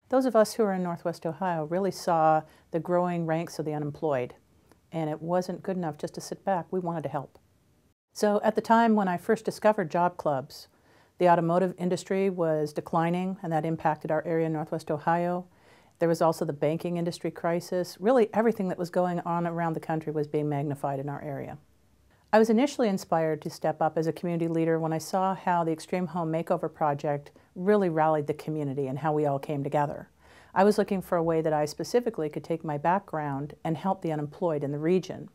Those of us who are in Northwest Ohio really saw the growing ranks of the unemployed, and it wasn't good enough just to sit back. We wanted to help. So at the time when I first discovered job clubs, the automotive industry was declining, and that impacted our area in Northwest Ohio. There was also the banking industry crisis. Really everything that was going on around the country was being magnified in our area. I was initially inspired to step up as a community leader when I saw how the Extreme Home Makeover Project really rallied the community and how we all came together. I was looking for a way that I specifically could take my background and help the unemployed in the region.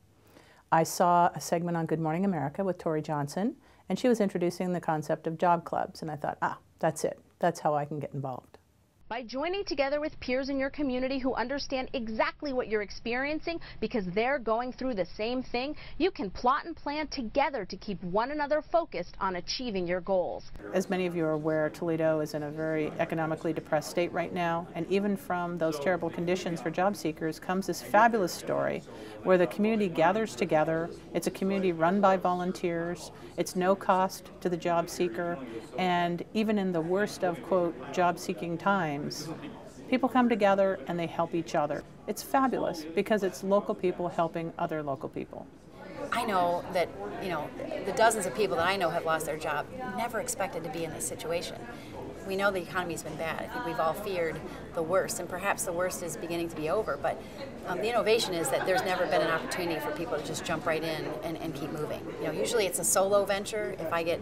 I saw a segment on Good Morning America with Tori Johnson, and she was introducing the concept of job clubs, and I thought, that's it. That's how I can get involved. By joining together with peers in your community who understand exactly what you're experiencing because they're going through the same thing, you can plot and plan together to keep one another focused on achieving your goals. As many of you are aware, Toledo is in a very economically depressed state right now, and even from those terrible conditions for job seekers comes this fabulous story where the community gathers together. It's a community run by volunteers. It's no cost to the job seeker, and even in the worst of, quote, job-seeking times, people come together and they help each other. It's fabulous because it's local people helping other local people. I know that, the dozens of people that I know have lost their job never expected to be in this situation. We know the economy's been bad. I think we've all feared the worst, and perhaps the worst is beginning to be over. But the innovation is that there's never been an opportunity for people to just jump right in and keep moving. Usually it's a solo venture. If I get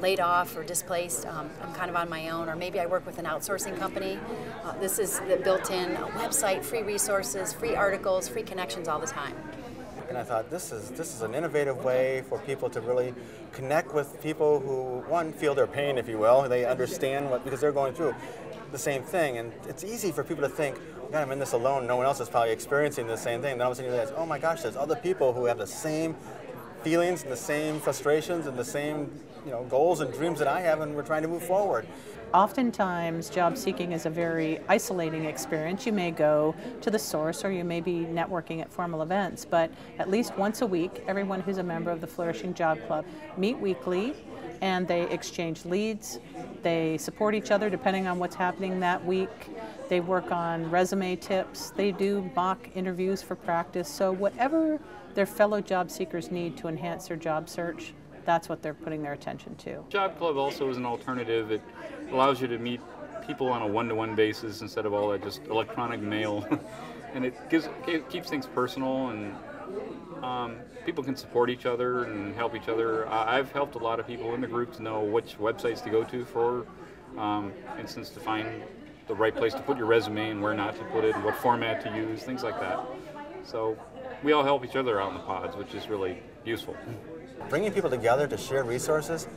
laid off or displaced, I'm kind of on my own, or maybe I work with an outsourcing company. This is the built-in website, free resources, free articles, free connections all the time. And I thought this is an innovative way for people to really connect with people who, one, feel their pain, if you will. They understand because they're going through the same thing. And it's easy for people to think, God, I'm in this alone. No one else is probably experiencing the same thing. And then all of a sudden you realize, oh my gosh, there's other people who have the same feelings and the same frustrations and the same goals and dreams that I have, and we're trying to move forward. Oftentimes, job seeking is a very isolating experience. You may go to the source or you may be networking at formal events, but at least once a week, everyone who's a member of the Flourishing Job Club meet weekly, and they exchange leads. They support each other depending on what's happening that week. They work on resume tips. They do mock interviews for practice. So whatever their fellow job seekers need to enhance their job search, that's what they're putting their attention to. Job Club also is an alternative. It allows you to meet people on a one-to-one basis instead of all that just electronic mail. And it keeps things personal, and people can support each other and help each other. I've helped a lot of people in the group to know which websites to go to for instance, to find the right place to put your resume and where not to put it, and what format to use, things like that. So we all help each other out in the pods, which is really useful. Bringing people together to share resources,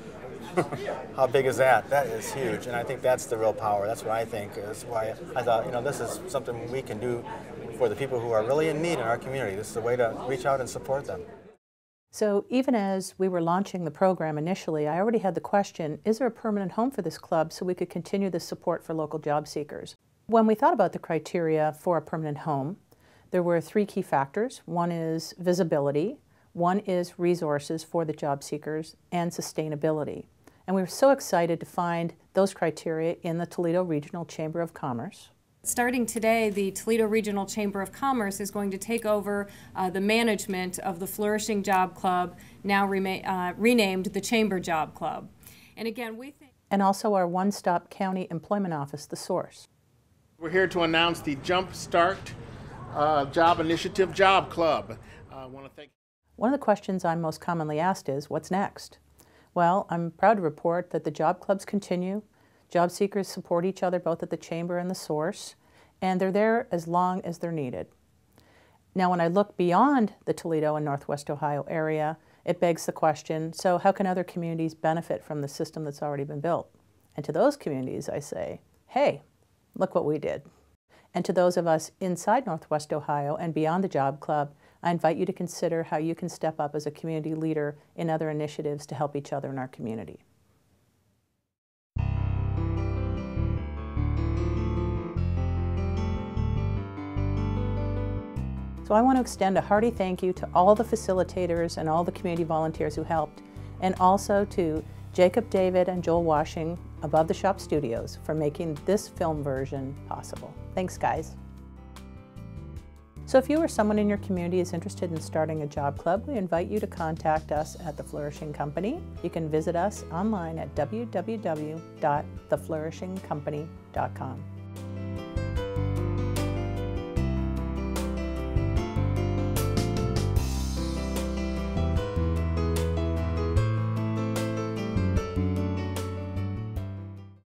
how big is that? That is huge, and I think that's the real power. That's what I think is why I thought, this is something we can do for the people who are really in need in our community. This is a way to reach out and support them. So even as we were launching the program initially, I already had the question, is there a permanent home for this club so we could continue the support for local job seekers? When we thought about the criteria for a permanent home, there were three key factors. One is visibility, one is resources for the job seekers, and sustainability. And we were so excited to find those criteria in the Toledo Regional Chamber of Commerce. Starting today, the Toledo Regional Chamber of Commerce is going to take over the management of the Flourishing Job Club, now renamed the Chamber Job Club. And again, we think... And also our one-stop county employment office, The Source. We're here to announce the Jump Start Job Initiative Job Club. I want to thank... One of the questions I'm most commonly asked is, what's next? Well, I'm proud to report that the job clubs continue. Job seekers support each other both at the Chamber and the Source, and they're there as long as they're needed. Now, when I look beyond the Toledo and Northwest Ohio area, it begs the question, so how can other communities benefit from the system that's already been built? And to those communities, I say, hey, look what we did. And to those of us inside Northwest Ohio and beyond the Job Club, I invite you to consider how you can step up as a community leader in other initiatives to help each other in our community. So I want to extend a hearty thank you to all the facilitators and all the community volunteers who helped, and also to Jacob David and Joel Washing Above the Shop Studios for making this film version possible. Thanks, guys. So if you or someone in your community is interested in starting a job club, we invite you to contact us at The Flourishing Company. You can visit us online at www.theflourishingcompany.com.